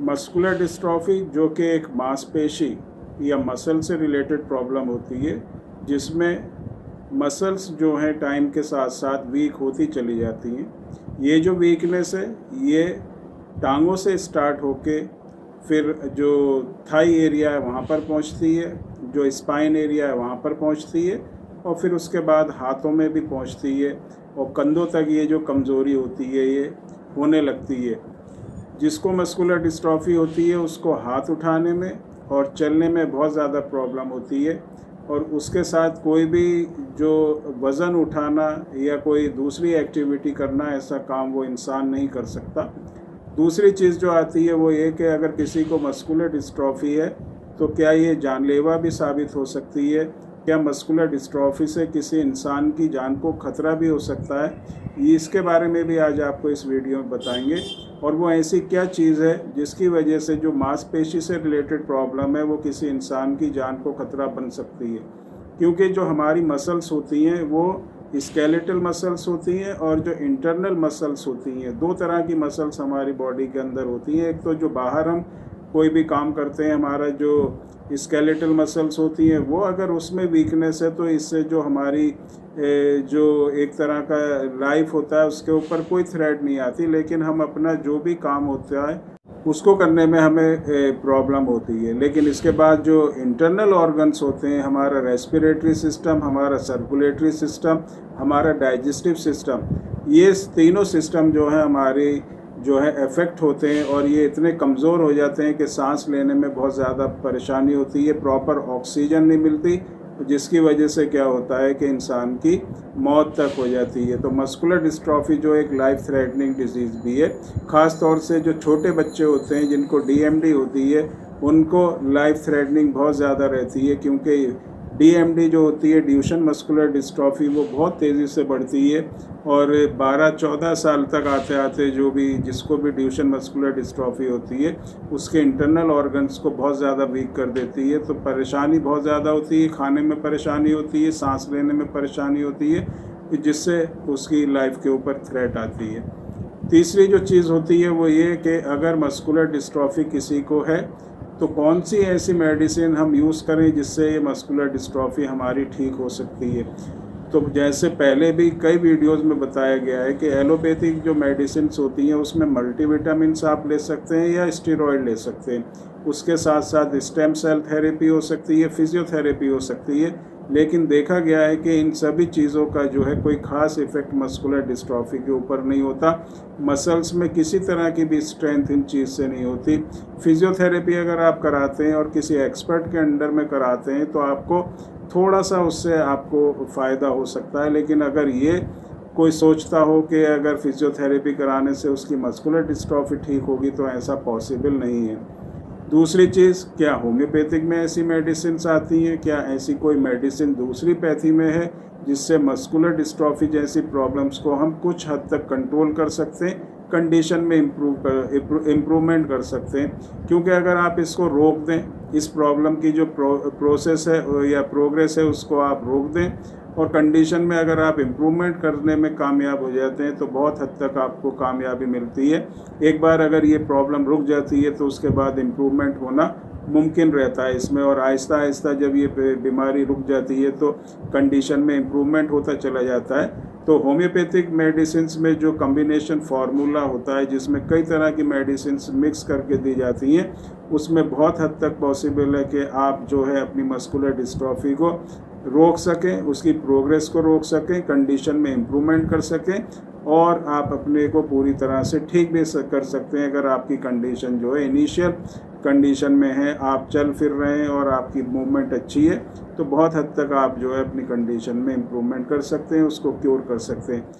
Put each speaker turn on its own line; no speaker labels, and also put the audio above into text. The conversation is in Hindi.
मस्कुलर डिस्ट्रॉफी जो कि एक मांसपेशी या मसल से रिलेटेड प्रॉब्लम होती है, जिसमें मसल्स जो हैं टाइम के साथ साथ वीक होती चली जाती हैं। ये जो वीकनेस है ये टांगों से स्टार्ट होके फिर जो थाई एरिया है वहाँ पर पहुँचती है, जो स्पाइन एरिया है वहाँ पर पहुँचती है और फिर उसके बाद हाथों में भी पहुँचती है और कंधों तक ये जो कमज़ोरी होती है ये होने लगती है। जिसको मस्कुलर डिस्ट्रॉफी होती है उसको हाथ उठाने में और चलने में बहुत ज़्यादा प्रॉब्लम होती है और उसके साथ कोई भी जो वज़न उठाना या कोई दूसरी एक्टिविटी करना, ऐसा काम वो इंसान नहीं कर सकता। दूसरी चीज़ जो आती है वो ये कि अगर किसी को मस्कुलर डिस्ट्रॉफी है तो क्या ये जानलेवा भी साबित हो सकती है, क्या मस्कुलर डिस्ट्रॉफी से किसी इंसान की जान को खतरा भी हो सकता है। इसके बारे में भी आज आपको इस वीडियो में बताएंगे और वो ऐसी क्या चीज़ है जिसकी वजह से जो मांसपेशी से रिलेटेड प्रॉब्लम है वो किसी इंसान की जान को खतरा बन सकती है। क्योंकि जो हमारी मसल्स होती हैं वो स्केलेटल मसल्स होती हैं और जो इंटरनल मसल्स होती हैं, दो तरह की मसल्स हमारी बॉडी के अंदर होती हैं। एक तो जो बाहर हम कोई भी काम करते हैं, हमारा जो स्केलेटल मसल्स होती हैं वो अगर उसमें वीकनेस है तो इससे जो हमारी जो एक तरह का लाइफ होता है उसके ऊपर कोई थ्रेट नहीं आती, लेकिन हम अपना जो भी काम होता है उसको करने में हमें प्रॉब्लम होती है। लेकिन इसके बाद जो इंटरनल ऑर्गन्स होते हैं, हमारा रेस्पिरेटरी सिस्टम, हमारा सर्कुलेटरी सिस्टम, हमारा डाइजेस्टिव सिस्टम, ये तीनों सिस्टम जो है हमारे जो है इफ़ेक्ट होते हैं और ये इतने कमज़ोर हो जाते हैं कि सांस लेने में बहुत ज़्यादा परेशानी होती है, प्रॉपर ऑक्सीजन नहीं मिलती, जिसकी वजह से क्या होता है कि इंसान की मौत तक हो जाती है। तो मस्कुलर डिस्ट्रॉफी जो एक लाइफ थ्रेटनिंग डिजीज़ भी है, ख़ास तौर से जो छोटे बच्चे होते हैं जिनको डीएमडी होती है उनको लाइफ थ्रेटनिंग बहुत ज़्यादा रहती है, क्योंकि डीएमडी जो होती है, ड्यूशन मस्कुलर डिस्ट्रॉफी, वो बहुत तेज़ी से बढ़ती है और 12-14 साल तक आते आते जो भी जिसको भी ड्यूशन मस्कुलर डिस्ट्रॉफी होती है उसके इंटरनल ऑर्गन्स को बहुत ज़्यादा वीक कर देती है। तो परेशानी बहुत ज़्यादा होती है, खाने में परेशानी होती है, सांस लेने में परेशानी होती है, जिससे उसकी लाइफ के ऊपर थ्रेट आती है। तीसरी जो चीज़ होती है वो ये कि अगर मस्कुलर डिस्ट्रॉफी किसी को है तो कौन सी ऐसी मेडिसिन हम यूज़ करें जिससे ये मस्कुलर डिस्ट्रॉफी हमारी ठीक हो सकती है। तो जैसे पहले भी कई वीडियोस में बताया गया है कि एलोपैथिक जो मेडिसिन्स होती हैं उसमें मल्टीविटामिन्स आप ले सकते हैं या स्टेरॉयड ले सकते हैं, उसके साथ साथ स्टेम सेल थेरेपी हो सकती है, फिजियोथेरेपी हो सकती है। लेकिन देखा गया है कि इन सभी चीज़ों का जो है कोई ख़ास इफ़ेक्ट मस्कुलर डिस्ट्रॉफी के ऊपर नहीं होता। मसल्स में किसी तरह की भी स्ट्रेंथ इन चीज़ से नहीं होती। फिजियोथेरेपी अगर आप कराते हैं और किसी एक्सपर्ट के अंडर में कराते हैं तो आपको थोड़ा सा उससे आपको फ़ायदा हो सकता है। लेकिन अगर ये कोई सोचता हो कि अगर फिजियोथेरेपी कराने से उसकी मस्कुलर डिस्ट्रॉफी ठीक होगी, तो ऐसा पॉसिबल नहीं है। दूसरी चीज़, क्या होम्योपैथिक में ऐसी मेडिसिन्स आती हैं? क्या ऐसी कोई मेडिसिन दूसरी पैथी में है जिससे मस्कुलर डिस्ट्रॉफी जैसी प्रॉब्लम्स को हम कुछ हद तक कंट्रोल कर सकते हैं, कंडीशन में इम्प्रूवमेंट कर सकते हैं? क्योंकि अगर आप इसको रोक दें, इस प्रॉब्लम की जो प्रोसेस है या प्रोग्रेस है उसको आप रोक दें और कंडीशन में अगर आप इम्प्रूवमेंट करने में कामयाब हो जाते हैं तो बहुत हद तक आपको कामयाबी मिलती है। एक बार अगर ये प्रॉब्लम रुक जाती है तो उसके बाद इम्प्रूवमेंट होना मुमकिन रहता है इसमें, और आहिस्ता आहिस्ता जब ये बीमारी रुक जाती है तो कंडीशन में इम्प्रूवमेंट होता चला जाता है। तो होम्योपैथिक मेडिसिन्स में जो कम्बिनेशन फार्मूला होता है जिसमें कई तरह की मेडिसिन्स मिक्स करके दी जाती हैं, उसमें बहुत हद तक पॉसिबल है कि आप जो है अपनी मस्कुलर डिस्ट्रॉफी को रोक सकें, उसकी प्रोग्रेस को रोक सकें, कंडीशन में इम्प्रूवमेंट कर सकें और आप अपने को पूरी तरह से ठीक भी कर सकते हैं। अगर आपकी कंडीशन जो है इनिशियल कंडीशन में है, आप चल फिर रहे हैं और आपकी मूवमेंट अच्छी है, तो बहुत हद तक आप जो है अपनी कंडीशन में इम्प्रूवमेंट कर सकते हैं, उसको क्योर कर सकते हैं।